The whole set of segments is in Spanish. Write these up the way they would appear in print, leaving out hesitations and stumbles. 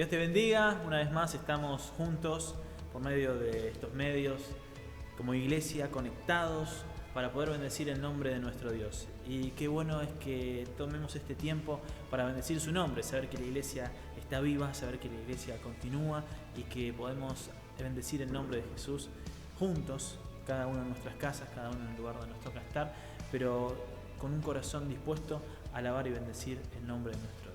Dios te bendiga. Una vez más estamos juntos por medio de estos medios como iglesia conectados para poder bendecir el nombre de nuestro Dios. Y qué bueno es que tomemos este tiempo para bendecir su nombre, saber que la iglesia está viva, saber que la iglesia continúa y que podemos bendecir el nombre de Jesús juntos, cada uno en nuestras casas, cada uno en el lugar donde nos toca estar, pero con un corazón dispuesto a alabar y bendecir el nombre de nuestro Dios.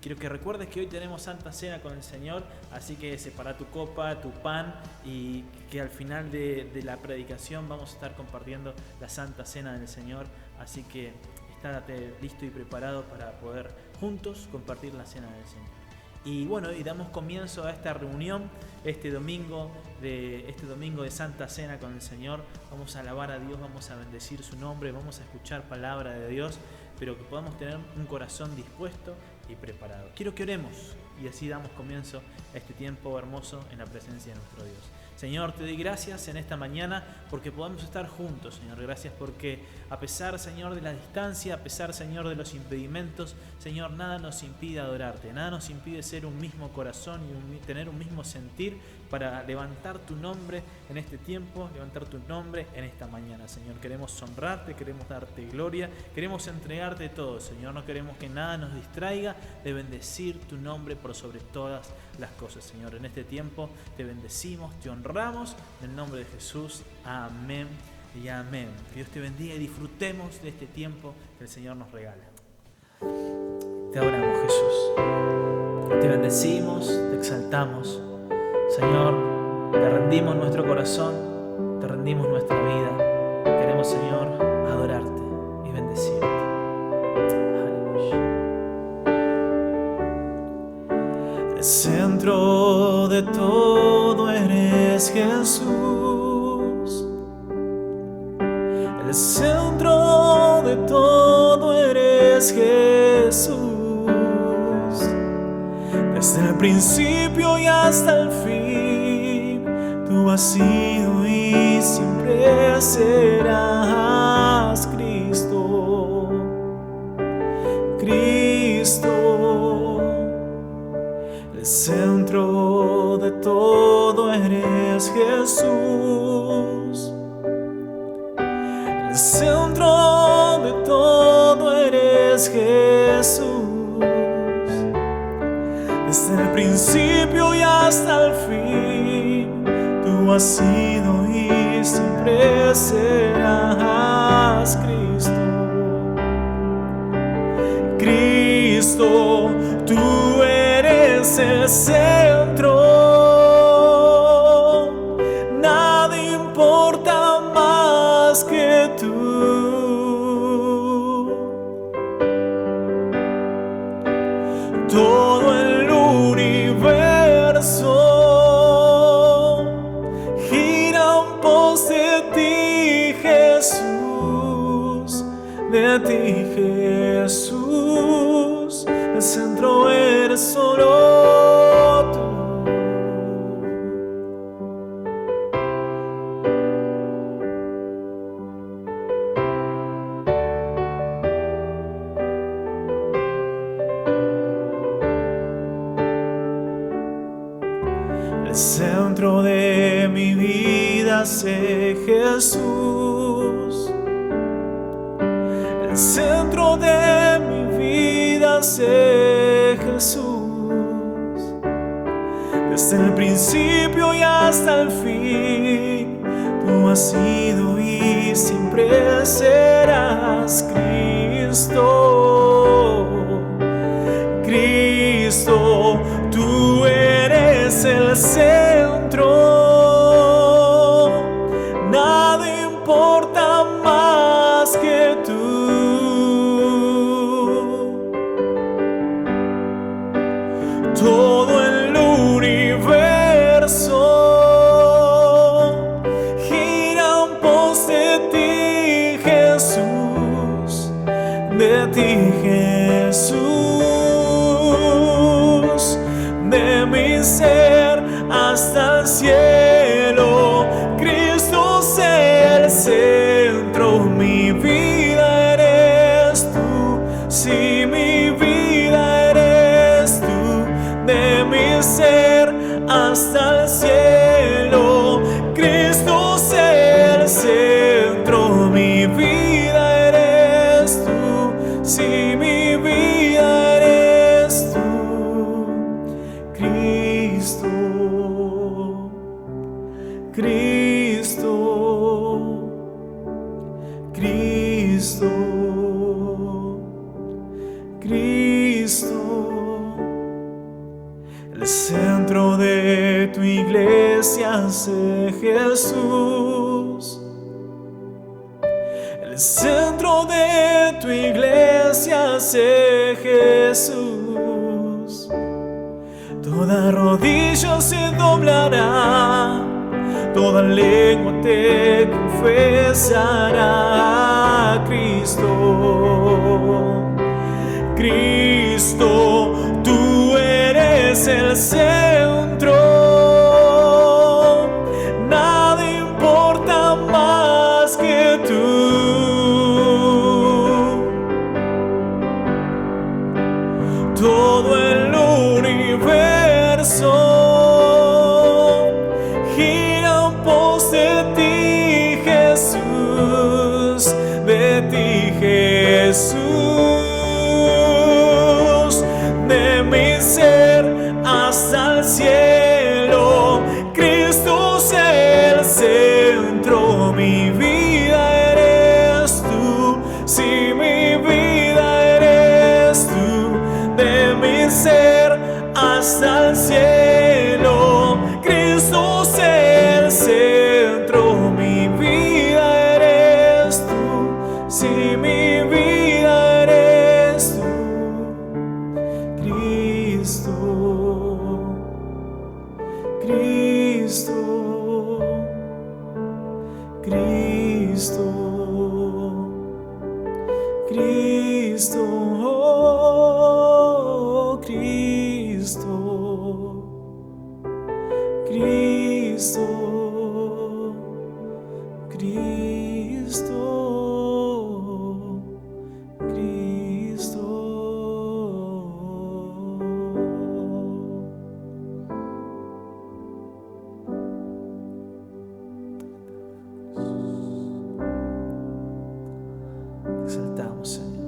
Quiero que recuerdes que hoy tenemos Santa Cena con el Señor, así que separa tu copa, tu pan, y que al final de la predicación vamos a estar compartiendo la Santa Cena del Señor, así que estate listo y preparado para poder juntos compartir la Cena del Señor. Y bueno, y damos comienzo a esta reunión, este domingo de Santa Cena con el Señor. Vamos a alabar a Dios, vamos a bendecir su nombre, vamos a escuchar palabra de Dios, pero que podamos tener un corazón dispuesto y preparado. Quiero que oremos y así damos comienzo a este tiempo hermoso en la presencia de nuestro Dios. Señor, te doy gracias en esta mañana porque podamos estar juntos, Señor. Gracias porque a pesar, Señor, de la distancia, a pesar, Señor, de los impedimentos, Señor, nada nos impide adorarte, nada nos impide ser un mismo corazón y tener un mismo sentir para levantar tu nombre en este tiempo, levantar tu nombre en esta mañana, Señor. Queremos honrarte, queremos darte gloria, queremos entregarte todo, Señor. No queremos que nada nos distraiga de bendecir tu nombre por sobre todas las cosas, Señor. En este tiempo te bendecimos, te honramos, en el nombre de Jesús. Amén y amén. Que Dios te bendiga y disfrutemos de este tiempo que el Señor nos regala. Te adoramos, Jesús. Te bendecimos, te exaltamos. Señor, te rendimos nuestro corazón, te rendimos nuestra vida. Queremos, Señor, adorarte y bendecirte. Aleluya. El centro de todo eres Jesús. El centro de todo eres Jesús. Desde el principio y hasta el fin, tú has sido y siempre serás Cristo. Cristo, el centro de todo eres Jesús. El centro de todo eres Jesús. Desde el principio y hasta el fin, tú has sido y siempre serás Cristo. Cristo, tú eres el centro. Nada importa más que tú. Todo el universo gira en pos de ti, Jesús, de ti, Jesús. El centro eres solo tú. El centro de mi vida sé Jesús. El centro de mi vida sé Jesús. Desde el principio y hasta el fin, tú has sido y siempre serás Cristo. Cristo, tú eres el centro. Nada importa más que tú. Todo el universo gira en pos de ti, Jesús, de ti, Jesús, de mi ser hasta el cielo. Cristo es el centro, mi vida eres tú. Si mi vida eres tú, de mi Cristo, el centro de tu iglesia sé Jesús. El centro de tu iglesia sé Jesús. Toda rodilla se doblará, toda lengua te confesará. Cristo, Cristo, tú eres el centro. Nada importa más que tú. Todo el universo gira en pos de ti, Jesús, de ti, Jesús. De mi ser hasta el cielo, Cristo es el centro. Mi vida eres tú, si mi vida eres tú. De mi ser hasta el cielo, Cristo es el centro. Mi vida eres tú, si mi vida eres tú. Cristo, Cristo, Cristo, Cristo, oh, Cristo, Cristo, Cristo, Cristo. Te exaltamos, Señor.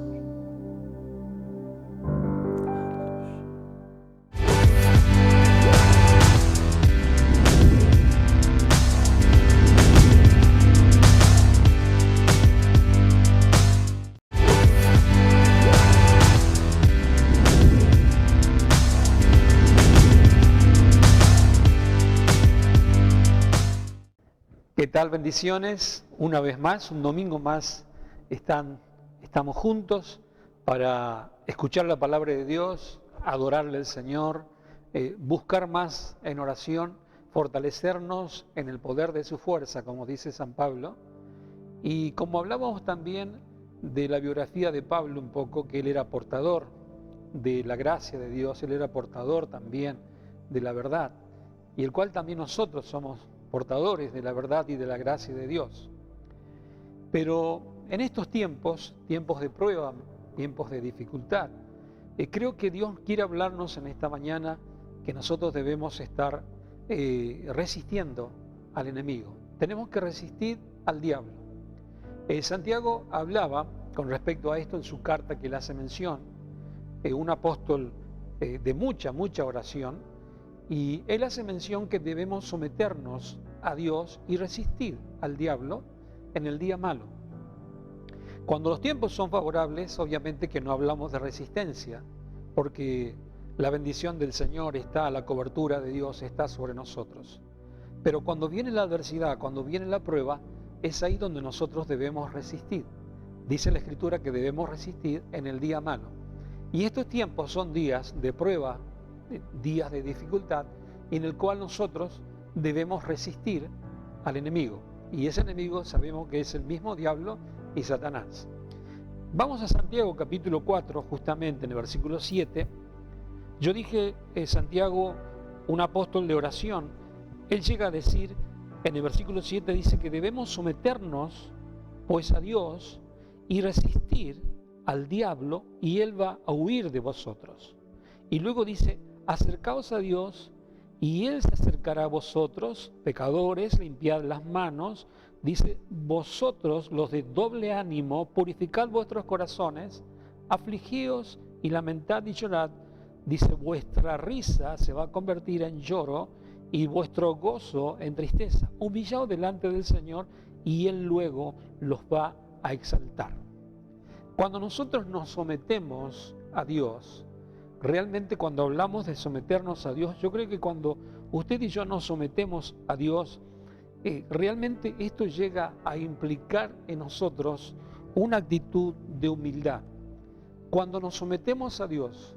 ¿Qué tal? Bendiciones. Una vez más, un domingo más, estamos juntos para escuchar la palabra de Dios, adorarle al Señor, buscar más en oración, fortalecernos en el poder de su fuerza, como dice San Pablo. Y como hablábamos también de la biografía de Pablo un poco, que él era portador de la gracia de Dios, él era portador también de la verdad, y el cual también nosotros somos portadores de la verdad y de la gracia de Dios. Pero en estos tiempos de prueba, tiempos de dificultad, creo que Dios quiere hablarnos en esta mañana que nosotros debemos estar resistiendo al enemigo. Tenemos que resistir al diablo. Santiago hablaba con respecto a esto en su carta que le hace mención, un apóstol de mucha oración, y él hace mención que debemos someternos a Dios y resistir al diablo en el día malo. Cuando los tiempos son favorables, obviamente que no hablamos de resistencia, porque la bendición del Señor está, la cobertura de Dios está sobre nosotros. Pero cuando viene la adversidad, cuando viene la prueba, es ahí donde nosotros debemos resistir. Dice la Escritura que debemos resistir en el día malo. Y estos tiempos son días de prueba, días de dificultad, en el cual nosotros debemos resistir al enemigo. Y ese enemigo sabemos que es el mismo diablo y Satanás. Vamos a Santiago capítulo 4, justamente en el versículo 7. Yo dije, Santiago, un apóstol de oración, él llega a decir, en el versículo 7 dice que debemos someternos pues a Dios y resistir al diablo y él va a huir de vosotros. Y luego dice, acercaos a Dios y él se acercará a vosotros, pecadores, limpiad las manos. Dice, vosotros los de doble ánimo, purificad vuestros corazones, afligíos y lamentad y llorad. Dice, vuestra risa se va a convertir en lloro y vuestro gozo en tristeza. Humillaos delante del Señor y él luego los va a exaltar. Cuando nosotros nos sometemos a Dios, realmente cuando hablamos de someternos a Dios, yo creo que cuando usted y yo nos sometemos a Dios, realmente esto llega a implicar en nosotros una actitud de humildad. Cuando nos sometemos a Dios,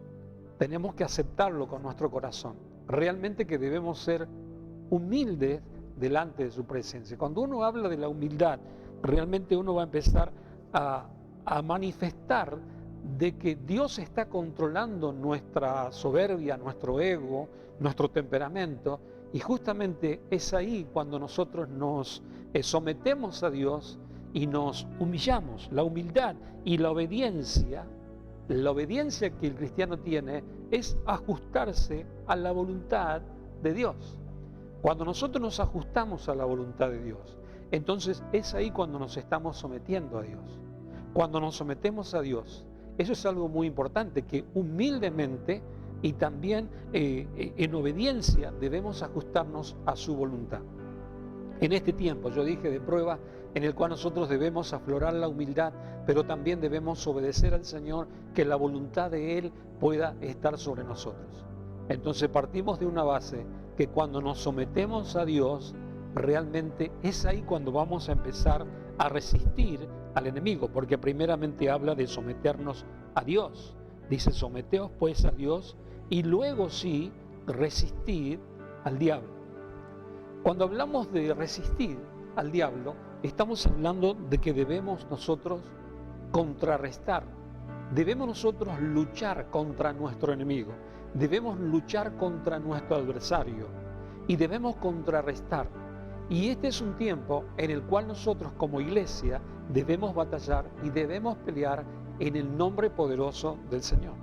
tenemos que aceptarlo con nuestro corazón. Realmente que debemos ser humildes delante de su presencia. Cuando uno habla de la humildad, realmente uno va a empezar a manifestar de que Dios está controlando nuestra soberbia, nuestro ego, nuestro temperamento, y justamente es ahí cuando nosotros nos sometemos a Dios y nos humillamos. La humildad y la obediencia que el cristiano tiene es ajustarse a la voluntad de Dios. Cuando nosotros nos ajustamos a la voluntad de Dios, entonces es ahí cuando nos estamos sometiendo a Dios. Cuando nos sometemos a Dios, eso es algo muy importante, que humildemente y también en obediencia debemos ajustarnos a su voluntad. En este tiempo, yo dije, de prueba, en el cual nosotros debemos aflorar la humildad, pero también debemos obedecer al Señor, que la voluntad de Él pueda estar sobre nosotros. Entonces partimos de una base que cuando nos sometemos a Dios, realmente es ahí cuando vamos a empezar a resistir al enemigo, porque primeramente habla de someternos a Dios. Dice, someteos pues a Dios y luego sí resistir al diablo. Cuando hablamos de resistir al diablo, estamos hablando de que debemos nosotros contrarrestar, debemos nosotros luchar contra nuestro enemigo, debemos luchar contra nuestro adversario y debemos contrarrestar. Y este es un tiempo en el cual nosotros como iglesia debemos batallar y debemos pelear en el nombre poderoso del Señor.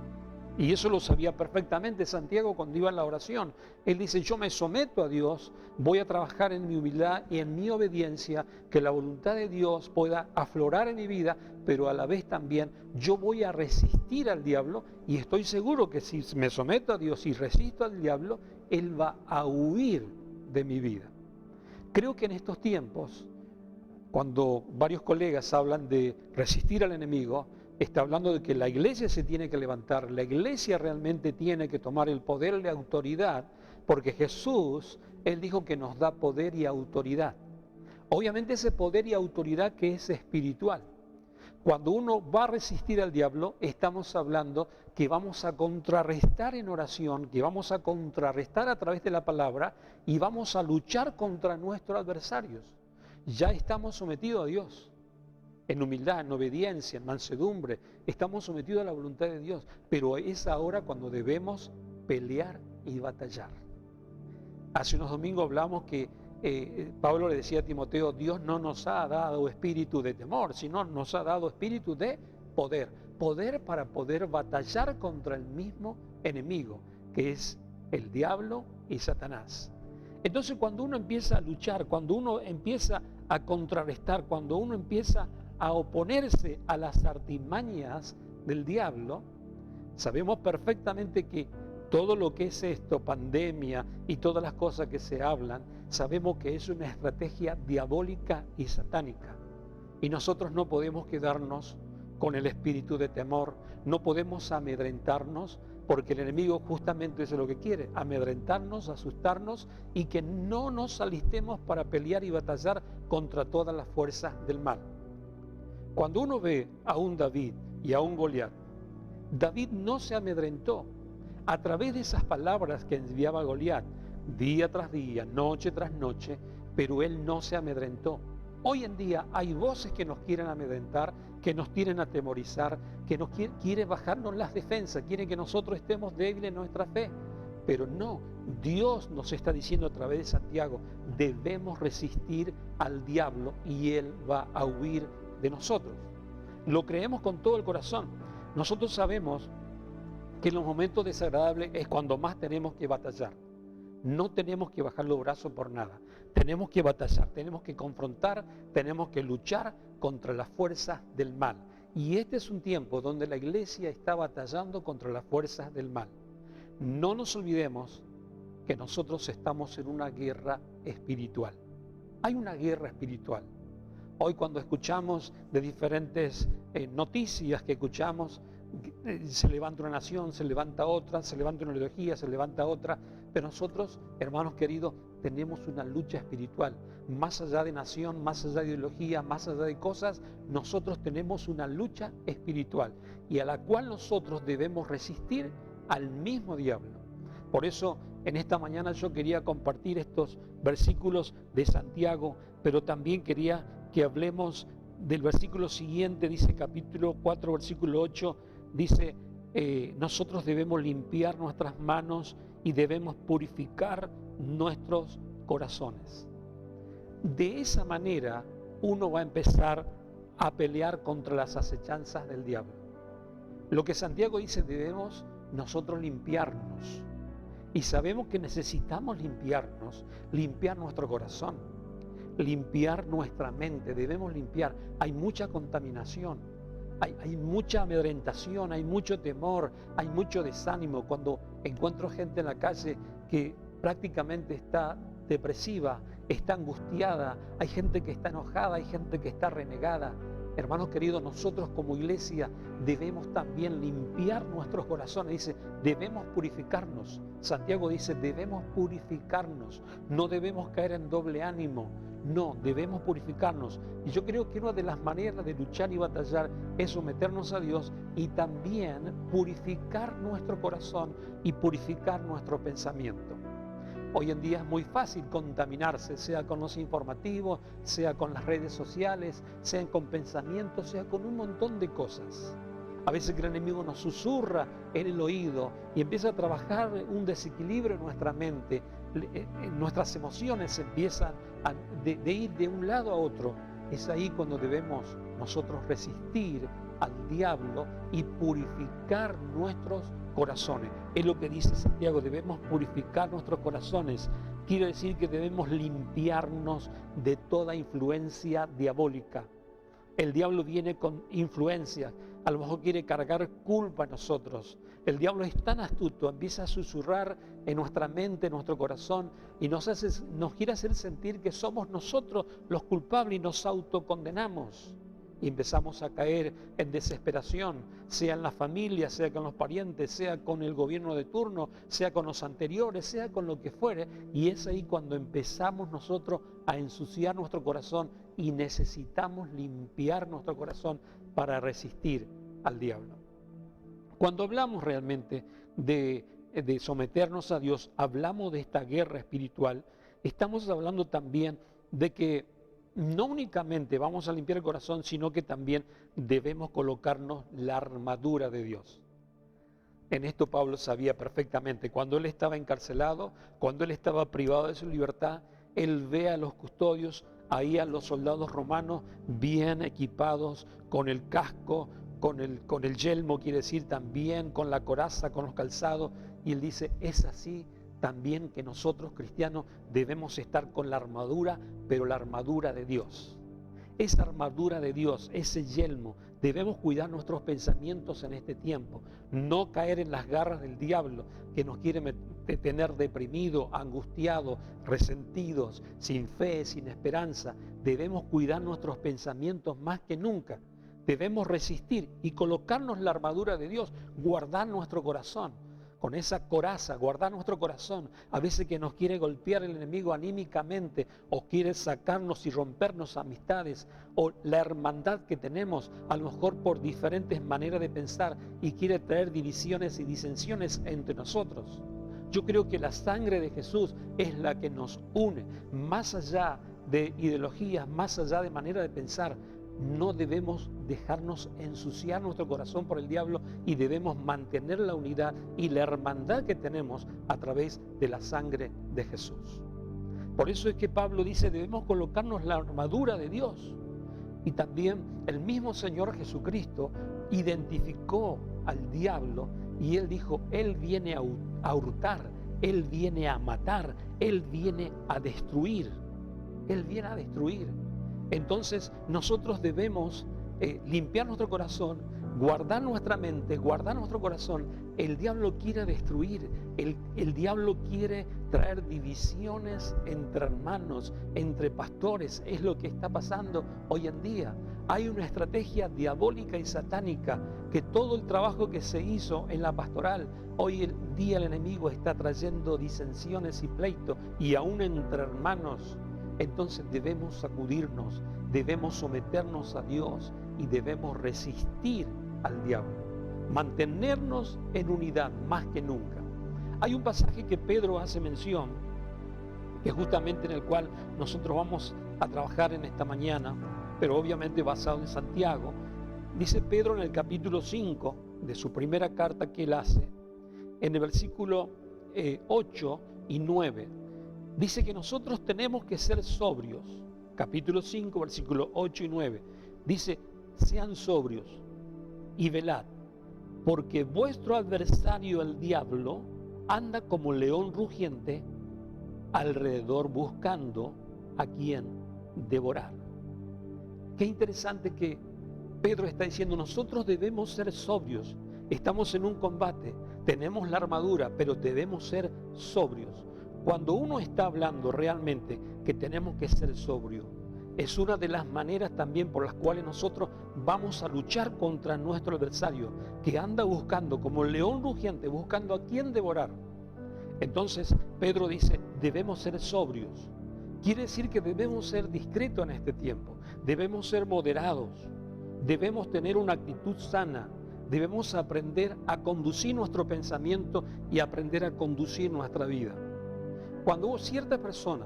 Y eso lo sabía perfectamente Santiago cuando iba a la oración. Él dice, yo me someto a Dios, voy a trabajar en mi humildad y en mi obediencia, que la voluntad de Dios pueda aflorar en mi vida, pero a la vez también yo voy a resistir al diablo y estoy seguro que si me someto a Dios y resisto al diablo, Él va a huir de mi vida. Creo que en estos tiempos, cuando varios colegas hablan de resistir al enemigo, está hablando de que la iglesia se tiene que levantar, la iglesia realmente tiene que tomar el poder de autoridad, porque Jesús, Él dijo que nos da poder y autoridad. Obviamente ese poder y autoridad que es espiritual. Cuando uno va a resistir al diablo, estamos hablando que vamos a contrarrestar en oración, que vamos a contrarrestar a través de la palabra y vamos a luchar contra nuestros adversarios. Ya estamos sometidos a Dios. En humildad, en obediencia, en mansedumbre, estamos sometidos a la voluntad de Dios, pero es ahora cuando debemos pelear y batallar. Hace unos domingos hablamos que Pablo le decía a Timoteo, Dios no nos ha dado espíritu de temor, sino nos ha dado espíritu de poder. Poder para poder batallar contra el mismo enemigo, que es el diablo y Satanás. Entonces cuando uno empieza a luchar, cuando uno empieza a contrarrestar, cuando uno empieza a oponerse a las artimañas del diablo, sabemos perfectamente que todo lo que es esto, pandemia y todas las cosas que se hablan, sabemos que es una estrategia diabólica y satánica. Y nosotros no podemos quedarnos con el espíritu de temor, no podemos amedrentarnos, porque el enemigo justamente eso es lo que quiere, amedrentarnos, asustarnos y que no nos alistemos para pelear y batallar contra todas las fuerzas del mal. Cuando uno ve a un David y a un Goliat, David no se amedrentó. A través de esas palabras que enviaba Goliat, día tras día, noche tras noche, pero él no se amedrentó. Hoy en día hay voces que nos quieren amedrentar, que nos quieren atemorizar, que nos quieren bajarnos las defensas, quieren que nosotros estemos débiles en nuestra fe. Pero no, Dios nos está diciendo a través de Santiago, debemos resistir al diablo y él va a huir de nosotros. Lo creemos con todo el corazón. Nosotros sabemos que en los momentos desagradables es cuando más tenemos que batallar. No tenemos que bajar los brazos por nada. Tenemos que batallar, tenemos que confrontar, tenemos que luchar contra las fuerzas del mal. Y este es un tiempo donde la iglesia está batallando contra las fuerzas del mal. No nos olvidemos que nosotros estamos en una guerra espiritual. Hay una guerra espiritual. Hoy cuando escuchamos de diferentes noticias que escuchamos, se levanta una nación, se levanta otra, se levanta una ideología, se levanta otra, pero nosotros, hermanos queridos, tenemos una lucha espiritual. Más allá de nación, más allá de ideología, más allá de cosas, nosotros tenemos una lucha espiritual y a la cual nosotros debemos resistir al mismo diablo. Por eso, en esta mañana yo quería compartir estos versículos de Santiago, pero también quería que hablemos del versículo siguiente, dice capítulo 4, versículo 8, dice, nosotros debemos limpiar nuestras manos y debemos purificar nuestros corazones. De esa manera uno va a empezar a pelear contra las acechanzas del diablo. Lo que Santiago dice, debemos nosotros limpiarnos. Y sabemos que necesitamos limpiarnos, limpiar nuestro corazón, limpiar nuestra mente, debemos limpiar. Hay mucha contaminación, hay mucha amedrentación, hay mucho temor, hay mucho desánimo. Cuando encuentro gente en la calle que prácticamente está depresiva, está angustiada, hay gente que está enojada, hay gente que está renegada. Hermanos queridos, nosotros como iglesia debemos también limpiar nuestros corazones. Dice, debemos purificarnos. Santiago dice, debemos purificarnos. No debemos caer en doble ánimo. No, debemos purificarnos. Y yo creo que una de las maneras de luchar y batallar es someternos a Dios y también purificar nuestro corazón y purificar nuestro pensamiento. Hoy en día es muy fácil contaminarse, sea con los informativos, sea con las redes sociales, sea con pensamientos, sea con un montón de cosas. A veces que el enemigo nos susurra en el oído y empieza a trabajar un desequilibrio en nuestra mente. Nuestras emociones empiezan de ir de un lado a otro. Es ahí cuando debemos nosotros resistir al diablo y purificar nuestros corazones. Es lo que dice Santiago, debemos purificar nuestros corazones. Quiere decir que debemos limpiarnos de toda influencia diabólica. El diablo viene con influencias, a lo mejor quiere cargar culpa a nosotros. El diablo es tan astuto, empieza a susurrar en nuestra mente, en nuestro corazón, y nos quiere hacer sentir que somos nosotros los culpables y nos autocondenamos. Y empezamos a caer en desesperación, sea en la familia, sea con los parientes, sea con el gobierno de turno, sea con los anteriores, sea con lo que fuere. Y es ahí cuando empezamos nosotros a ensuciar nuestro corazón y necesitamos limpiar nuestro corazón para resistir al diablo. Cuando hablamos realmente de someternos a Dios, hablamos de esta guerra espiritual, estamos hablando también de que no únicamente vamos a limpiar el corazón, sino que también debemos colocarnos la armadura de Dios. En esto Pablo sabía perfectamente. Cuando él estaba encarcelado, cuando él estaba privado de su libertad, él ve a los custodios, ahí a los soldados romanos bien equipados, con el casco, con el yelmo, quiere decir también, con la coraza, con los calzados, y él dice, es así también que nosotros cristianos debemos estar con la armadura, pero la armadura de Dios. Esa armadura de Dios, ese yelmo, debemos cuidar nuestros pensamientos en este tiempo, no caer en las garras del diablo que nos quiere tener deprimidos, angustiados, resentidos, sin fe, sin esperanza. Debemos cuidar nuestros pensamientos más que nunca. Debemos resistir y colocarnos la armadura de Dios, guardar nuestro corazón. Con esa coraza, guardar nuestro corazón. A veces que nos quiere golpear el enemigo anímicamente o quiere sacarnos y rompernos amistades o la hermandad que tenemos, a lo mejor por diferentes maneras de pensar y quiere traer divisiones y disensiones entre nosotros. Yo creo que la sangre de Jesús es la que nos une, más allá de ideologías, más allá de manera de pensar. No debemos dejarnos ensuciar nuestro corazón por el diablo y debemos mantener la unidad y la hermandad que tenemos a través de la sangre de Jesús. Por eso es que Pablo dice, debemos colocarnos la armadura de Dios. Y también el mismo Señor Jesucristo identificó al diablo y Él dijo, Él viene a hurtar, Él viene a matar, Él viene a destruir. Él viene a destruir. Entonces nosotros debemos limpiar nuestro corazón guardar nuestra mente, guardar nuestro corazón. El diablo quiere destruir, el diablo quiere traer divisiones entre hermanos, entre pastores. Es lo que está pasando hoy en día. Hay una estrategia diabólica y satánica que todo el trabajo que se hizo en la pastoral, hoy en día el enemigo está trayendo disensiones y pleitos, y aún entre hermanos. Entonces debemos sacudirnos, debemos someternos a Dios y debemos resistir al diablo, mantenernos en unidad más que nunca. Hay un pasaje que Pedro hace mención, que justamente en el cual nosotros vamos a trabajar en esta mañana, pero obviamente basado en Santiago. Dice Pedro en el capítulo 5 de su primera carta que él hace, en el versículo 8 y 9, dice que nosotros tenemos que ser sobrios. Capítulo 5, versículo 8 y 9, dice: sean sobrios y velad, porque vuestro adversario el diablo anda como león rugiente alrededor buscando a quien devorar. Qué interesante que Pedro está diciendo: nosotros debemos ser sobrios, estamos en un combate, tenemos la armadura, pero debemos ser sobrios. Cuando uno está hablando realmente que tenemos que ser sobrios, es una de las maneras también por las cuales nosotros vamos a luchar contra nuestro adversario, que anda buscando como león rugiente, buscando a quien devorar. Entonces Pedro dice: debemos ser sobrios. Quiere decir que debemos ser discretos en este tiempo, debemos ser moderados, debemos tener una actitud sana, debemos aprender a conducir nuestro pensamiento y aprender a conducir nuestra vida. Cuando cierta persona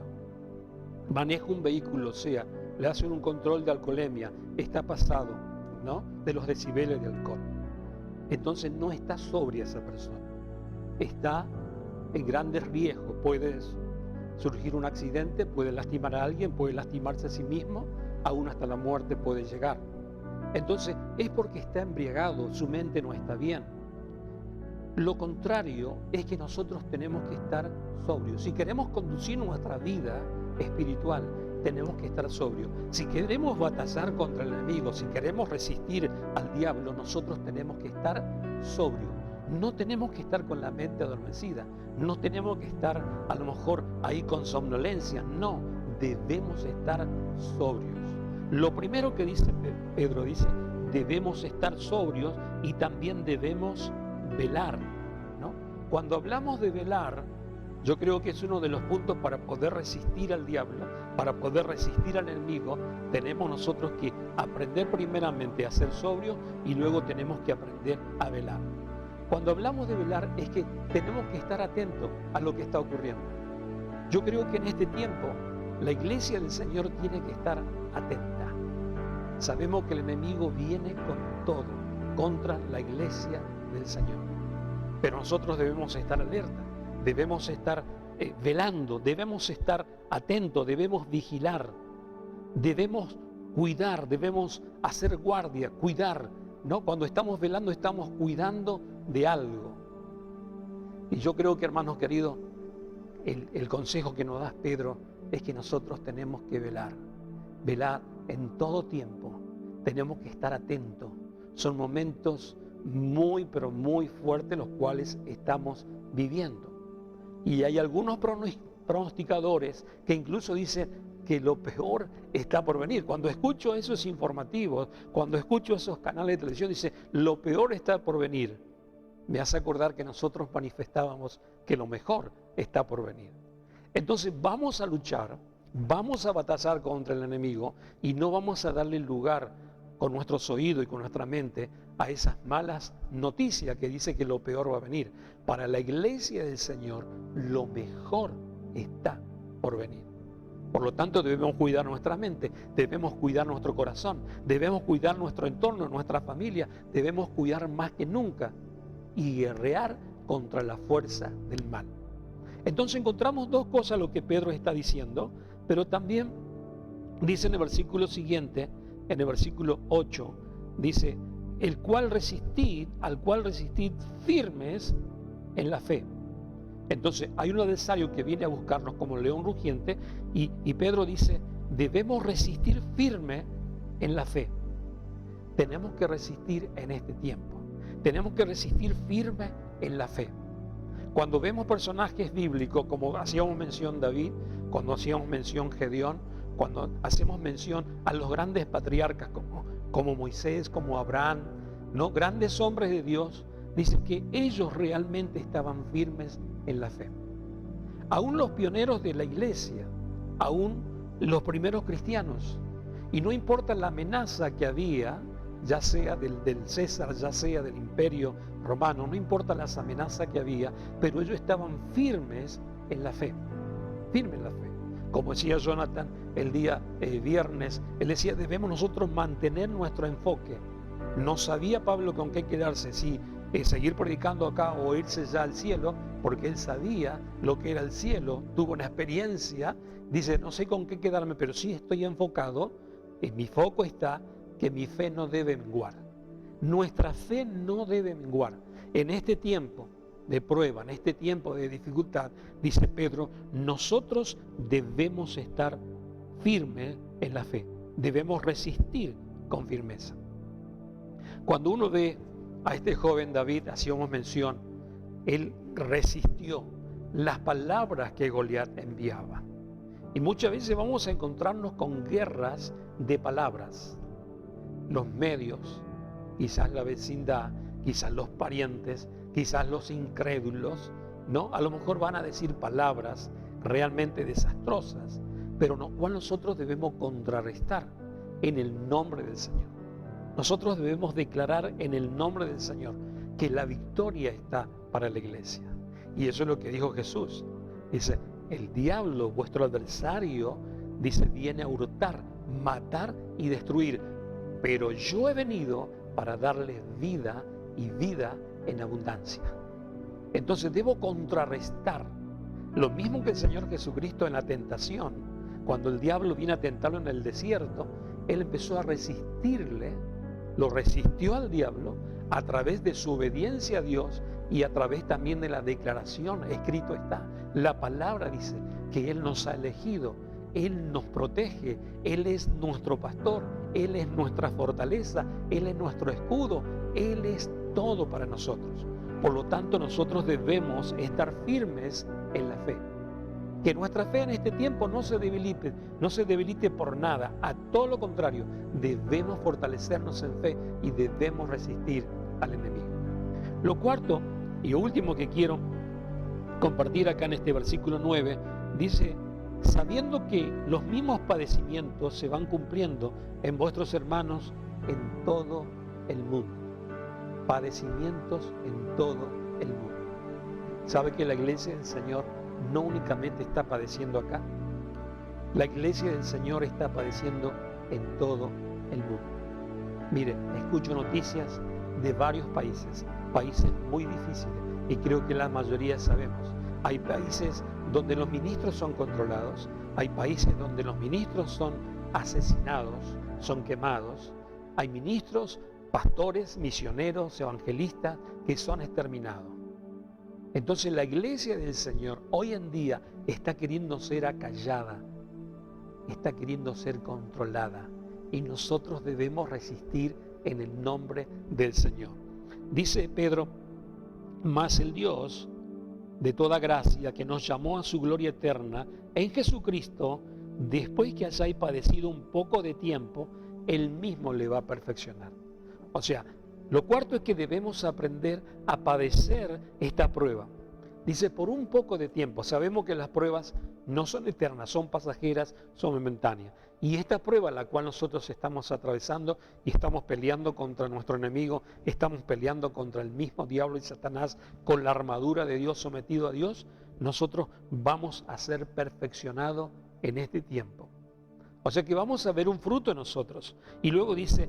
maneja un vehículo, o sea, le hacen un control de alcoholemia, está pasado, ¿no?, de los decibeles de alcohol, entonces no está sobria esa persona, está en grandes riesgos. Puede surgir un accidente, puede lastimar a alguien, puede lastimarse a sí mismo, aún hasta la muerte puede llegar. Entonces es porque está embriagado, su mente no está bien. Lo contrario es que nosotros tenemos que estar sobrios. Si queremos conducir nuestra vida espiritual, tenemos que estar sobrios. Si queremos batallar contra el enemigo, si queremos resistir al diablo, nosotros tenemos que estar sobrios. No tenemos que estar con la mente adormecida, no tenemos que estar a lo mejor ahí con somnolencia, no, debemos estar sobrios. Lo primero que dice Pedro, dice: debemos estar sobrios y también debemos velar, ¿no? Cuando hablamos de velar, yo creo que es uno de los puntos para poder resistir al diablo, para poder resistir al enemigo. Tenemos nosotros que aprender primeramente a ser sobrios y luego tenemos que aprender a velar. Cuando hablamos de velar es que tenemos que estar atentos a lo que está ocurriendo. Yo creo que en este tiempo la iglesia del Señor tiene que estar atenta. Sabemos que el enemigo viene con todo contra la iglesia del Señor, pero nosotros debemos estar alerta, debemos estar velando, debemos estar atentos, debemos vigilar, debemos cuidar, debemos hacer guardia, cuidar, ¿no? Cuando estamos velando estamos cuidando de algo. Y yo creo que, hermanos queridos, el consejo que nos da Pedro es que nosotros tenemos que velar en todo tiempo, tenemos que estar atentos. Son momentos muy, pero muy fuertes los cuales estamos viviendo. Y hay algunos pronosticadores que incluso dicen que lo peor está por venir. Cuando escucho esos informativos, cuando escucho esos canales de televisión, dice: lo peor está por venir, me hace acordar que nosotros manifestábamos que lo mejor está por venir. Entonces vamos a luchar, vamos a batallar contra el enemigo y no vamos a darle lugar con nuestros oídos y con nuestra mente a esas malas noticias que dice que lo peor va a venir. Para la iglesia del Señor, lo mejor está por venir. Por lo tanto, debemos cuidar nuestra mente, debemos cuidar nuestro corazón, debemos cuidar nuestro entorno, nuestra familia, debemos cuidar más que nunca y guerrear contra la fuerza del mal. Entonces encontramos dos cosas lo que Pedro está diciendo, pero también dice en el versículo siguiente, en el versículo 8, dice: al cual resistid firmes en la fe. Entonces hay un adversario que viene a buscarnos como león rugiente y Pedro dice: debemos resistir firme en la fe. tenemos que resistir en este tiempo. Tenemos que resistir firme en la fe. Cuando vemos personajes bíblicos, como hacíamos mención David, cuando hacíamos mención Gedeón, cuando hacemos mención a los grandes patriarcas como Moisés, como Abraham, ¿no? Grandes hombres de Dios, dicen que ellos realmente estaban firmes en la fe. Aún los pioneros de la iglesia, aún los primeros cristianos, y no importa la amenaza que había, ya sea del César, ya sea del Imperio Romano, no importa las amenazas que había, pero ellos estaban firmes en la fe, firmes en la fe. Como decía Jonathan el día viernes, él decía, debemos nosotros mantener nuestro enfoque. No sabía Pablo con qué quedarse, si seguir predicando acá o irse ya al cielo, porque él sabía lo que era el cielo, tuvo una experiencia, dice, no sé con qué quedarme, pero sí estoy enfocado, y mi foco está que mi fe no debe menguar. Nuestra fe no debe menguar. En este tiempo de prueba, en este tiempo de dificultad, dice Pedro, nosotros debemos estar firmes en la fe. Debemos resistir con firmeza. Cuando uno ve a este joven David, hacíamos mención, él resistió las palabras que Goliat enviaba. Y muchas veces vamos a encontrarnos con guerras de palabras. Los medios, quizás la vecindad, quizás los parientes, quizás los incrédulos, ¿no? A lo mejor van a decir palabras realmente desastrosas, pero no, cual nosotros debemos contrarrestar en el nombre del Señor. Nosotros debemos declarar en el nombre del Señor que la victoria está para la iglesia. Y eso es lo que dijo Jesús. Dice, el diablo, vuestro adversario, dice, viene a hurtar, matar y destruir. Pero yo he venido para darles vida y vida en abundancia. Entonces debo contrarrestar lo mismo que el Señor Jesucristo en la tentación. Cuando el diablo viene a tentarlo en el desierto, Él empezó a resistirle, lo resistió al diablo a través de su obediencia a Dios y a través también de la declaración. Escrito está, la palabra dice que Él nos ha elegido, Él nos protege, Él es nuestro pastor, Él es nuestra fortaleza, Él es nuestro escudo, Él es todo para nosotros. Por lo tanto, nosotros debemos estar firmes en la fe. Que nuestra fe en este tiempo no se debilite por nada. A todo lo contrario, debemos fortalecernos en fe y debemos resistir al enemigo. Lo cuarto y último que quiero compartir acá en este versículo 9, dice, sabiendo que los mismos padecimientos se van cumpliendo en vuestros hermanos en todo el mundo. Padecimientos en todo el mundo. ¿Sabe que la iglesia del Señor no únicamente está padeciendo acá? La iglesia del Señor está padeciendo en todo el mundo. Mire, escucho noticias de varios países muy difíciles, y creo que la mayoría sabemos. Hay países donde los ministros son controlados, hay países donde los ministros son asesinados, son quemados, hay ministros, pastores, misioneros, evangelistas que son exterminados. Entonces la iglesia del Señor hoy en día está queriendo ser acallada, está queriendo ser controlada, y nosotros debemos resistir en el nombre del Señor. Dice Pedro, mas el Dios de toda gracia, que nos llamó a su gloria eterna en Jesucristo, después que hayáis padecido un poco de tiempo, Él mismo le va a perfeccionar. O sea, lo cuarto es que debemos aprender a padecer esta prueba. Dice, por un poco de tiempo. Sabemos que las pruebas no son eternas, son pasajeras, son momentáneas. Y esta prueba, la cual nosotros estamos atravesando y estamos peleando contra nuestro enemigo, estamos peleando contra el mismo diablo y Satanás, con la armadura de Dios, sometido a Dios, nosotros vamos a ser perfeccionados en este tiempo. O sea que vamos a ver un fruto en nosotros. Y luego dice,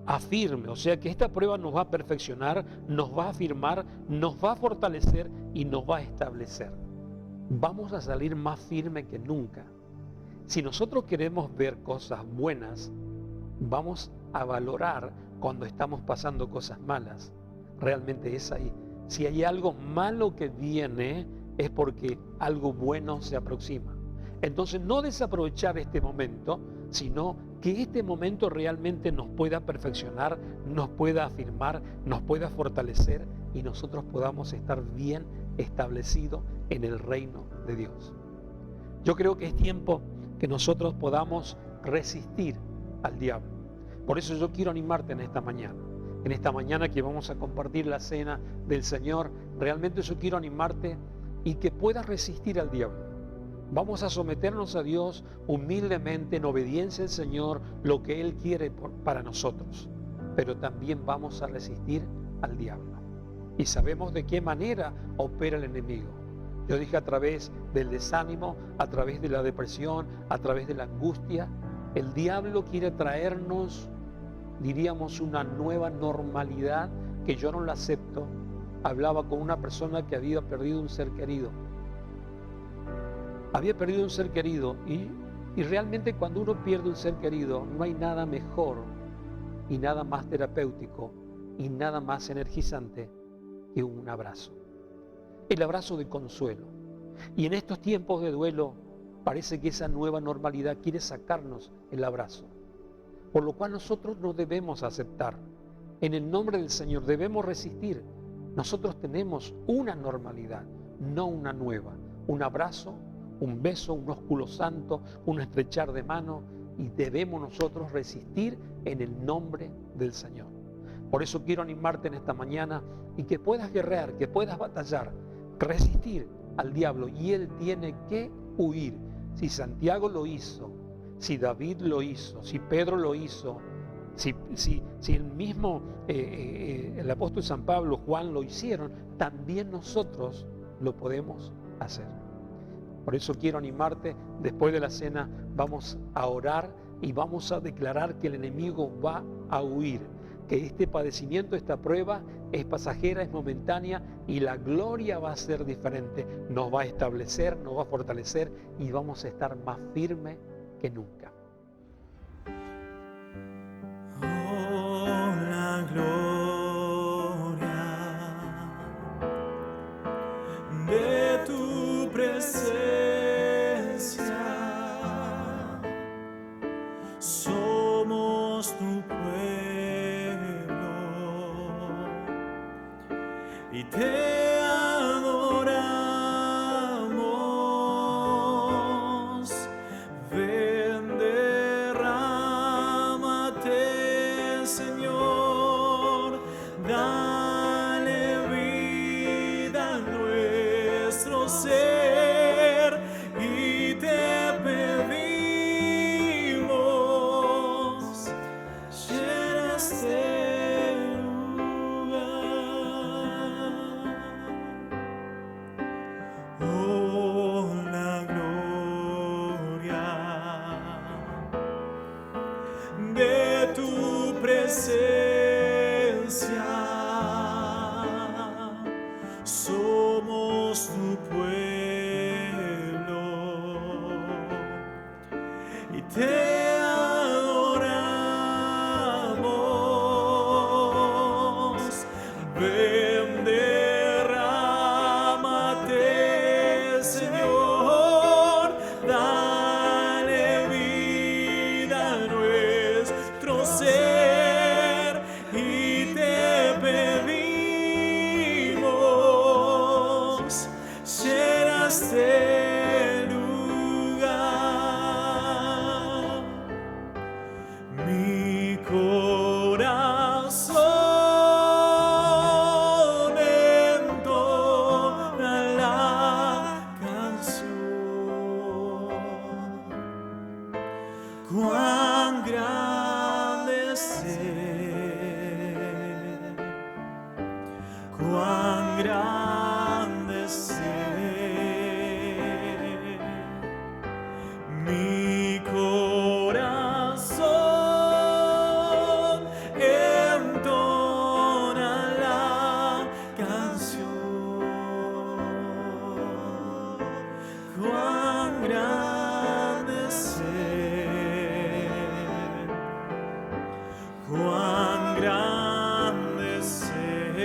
afirme, o sea que esta prueba nos va a perfeccionar, nos va a afirmar, nos va a fortalecer y nos va a establecer. Vamos a salir más firme que nunca. Si nosotros queremos ver cosas buenas, vamos a valorar cuando estamos pasando cosas malas. Realmente es ahí. Si hay algo malo que viene, es porque algo bueno se aproxima. Entonces no desaprovechar este momento, sino que este momento realmente nos pueda perfeccionar, nos pueda afirmar, nos pueda fortalecer y nosotros podamos estar bien establecidos en el reino de Dios. Yo creo que es tiempo que nosotros podamos resistir al diablo. Por eso yo quiero animarte en esta mañana que vamos a compartir la cena del Señor. Realmente yo quiero animarte y que puedas resistir al diablo. Vamos a someternos a Dios humildemente, en obediencia al Señor, lo que Él quiere para nosotros. Pero también vamos a resistir al diablo. Y sabemos de qué manera opera el enemigo. Yo dije, a través del desánimo, a través de la depresión, a través de la angustia. El diablo quiere traernos, diríamos, una nueva normalidad que yo no la acepto. Hablaba con una persona que había perdido un ser querido. Había perdido un ser querido y realmente cuando uno pierde un ser querido no hay nada mejor y nada más terapéutico y nada más energizante que un abrazo. El abrazo de consuelo. Y en estos tiempos de duelo parece que esa nueva normalidad quiere sacarnos el abrazo. Por lo cual nosotros no debemos aceptar. En el nombre del Señor debemos resistir. Nosotros tenemos una normalidad, no una nueva. Un abrazo, un beso, un ósculo santo, un estrechar de mano, y debemos nosotros resistir en el nombre del Señor. Por eso quiero animarte en esta mañana y que puedas guerrear, que puedas batallar, resistir al diablo, y él tiene que huir. Si Santiago lo hizo, si David lo hizo, si Pedro lo hizo, si el mismo el apóstol San Pablo, Juan lo hicieron, también nosotros lo podemos hacer. Por eso quiero animarte. Después de la cena vamos a orar y vamos a declarar que el enemigo va a huir, que este padecimiento, esta prueba es pasajera, es momentánea, y la gloria va a ser diferente. Nos va a establecer, nos va a fortalecer y vamos a estar más firmes que nunca. Oh, la gloria de tu presencia. Somos tu pueblo y te adoramos. Ven, derrámate, Señor, dale vida a nuestro ser, y te pedimos, llena este lugar. Oh, la gloria de tu presencia. Somos tu pueblo y te adoramos. Ven, derrámate, Señor, dale vida a nuestro ser, y te pedimos, llena este lugar. Mi corazón entona la canción. Cuán grande es Él, cuán grande es Él. Mi corazón entona la canción. Cuán grande es Él, cuán grande es Él.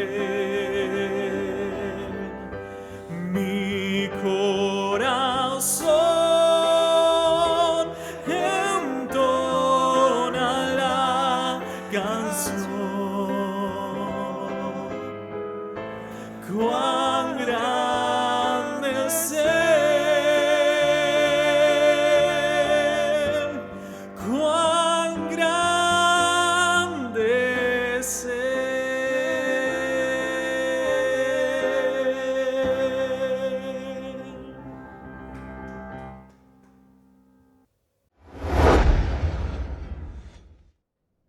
Mi corazón entona canción. Cuán grande es Él, cuán grande es Él.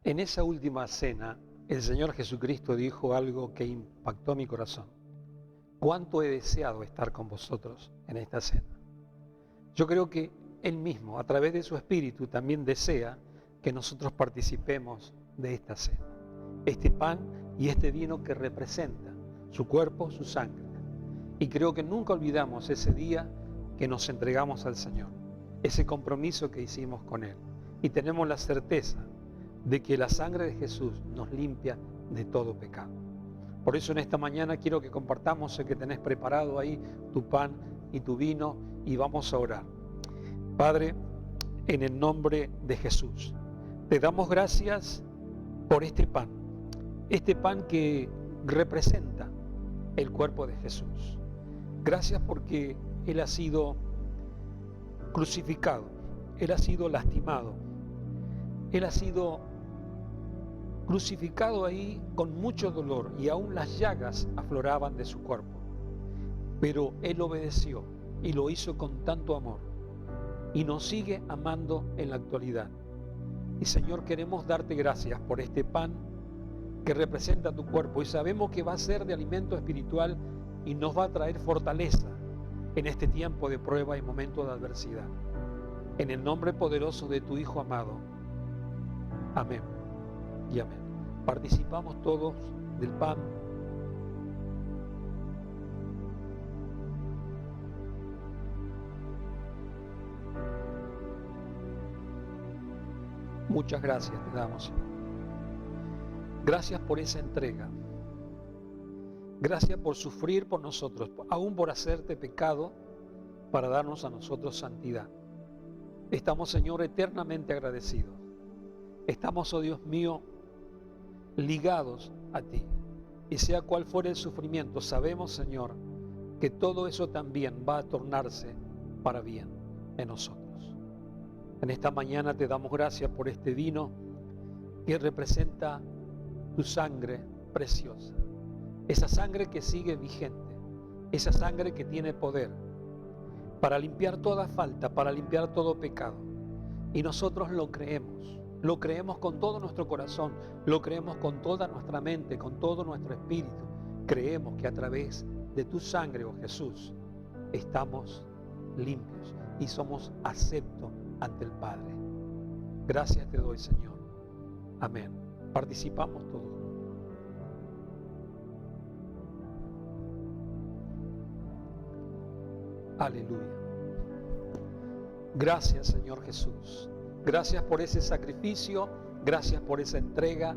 En esa última cena, el Señor Jesucristo dijo algo que impactó mi corazón. ¿Cuánto he deseado estar con vosotros en esta cena? Yo creo que Él mismo, a través de su Espíritu, también desea que nosotros participemos de esta cena. Este pan y este vino que representa su cuerpo, su sangre. Y creo que nunca olvidamos ese día que nos entregamos al Señor, ese compromiso que hicimos con Él. Y tenemos la certeza de que la sangre de Jesús nos limpia de todo pecado. Por eso en esta mañana quiero que compartamos, sé que tenés preparado ahí tu pan y tu vino, y vamos a orar. Padre, en el nombre de Jesús, te damos gracias por este pan que representa el cuerpo de Jesús. Gracias porque Él ha sido crucificado, Él ha sido lastimado, Él ha sido crucificado ahí con mucho dolor y aún las llagas afloraban de su cuerpo. Pero Él obedeció y lo hizo con tanto amor y nos sigue amando en la actualidad. Y Señor, queremos darte gracias por este pan que representa tu cuerpo y sabemos que va a ser de alimento espiritual y nos va a traer fortaleza en este tiempo de prueba y momento de adversidad. En el nombre poderoso de tu Hijo amado. Amén y amén. Participamos todos del pan. Muchas gracias te damos, Señor. Gracias por esa entrega. Gracias por sufrir por nosotros, aún por hacerte pecado, para darnos a nosotros santidad. Estamos, Señor, eternamente agradecidos. Estamos, oh Dios mío, ligados a ti. Y sea cual fuera el sufrimiento, sabemos, Señor, que todo eso también va a tornarse para bien en nosotros. En esta mañana te damos gracias por este vino que representa tu sangre preciosa. Esa sangre que sigue vigente, esa sangre que tiene poder para limpiar toda falta, para limpiar todo pecado. Y nosotros lo creemos con todo nuestro corazón, lo creemos con toda nuestra mente, con todo nuestro espíritu. Creemos que a través de tu sangre, oh Jesús, estamos limpios y somos aceptos ante el Padre. Gracias te doy, Señor. Amén. Participamos todos. Aleluya. Gracias, Señor Jesús. Gracias por ese sacrificio, gracias por esa entrega,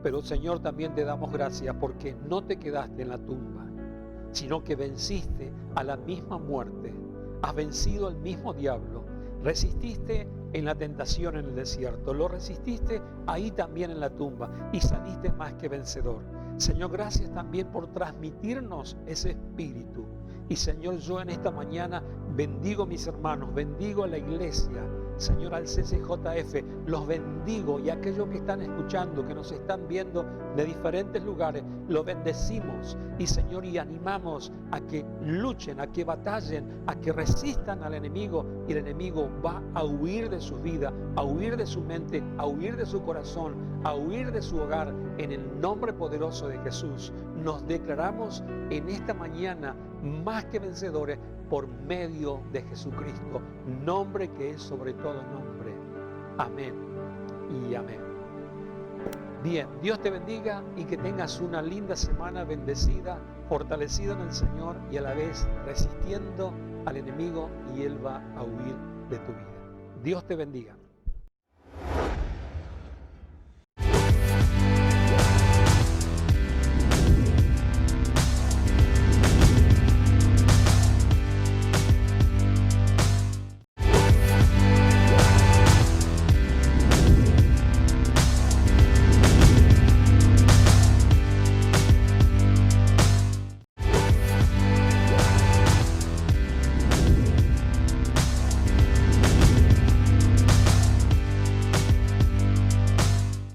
pero Señor, también te damos gracias porque no te quedaste en la tumba, sino que venciste a la misma muerte, has vencido al mismo diablo, resististe en la tentación en el desierto, lo resististe ahí también en la tumba y saliste más que vencedor. Señor, gracias también por transmitirnos ese espíritu. Y Señor, yo en esta mañana bendigo a mis hermanos, bendigo a la iglesia, Señor, al CCJF, los bendigo, y a aquellos que están escuchando, que nos están viendo de diferentes lugares, los bendecimos y Señor, y animamos a que luchen, a que batallen, a que resistan al enemigo, y el enemigo va a huir de su vida, a huir de su mente, a huir de su corazón, a huir de su hogar. En el nombre poderoso de Jesús nos declaramos en esta mañana más que vencedores por medio de Jesucristo, nombre que es sobre todo nombre. Amén y amén. Bien, Dios te bendiga y que tengas una linda semana bendecida, fortalecida en el Señor y a la vez resistiendo al enemigo, y él va a huir de tu vida. Dios te bendiga.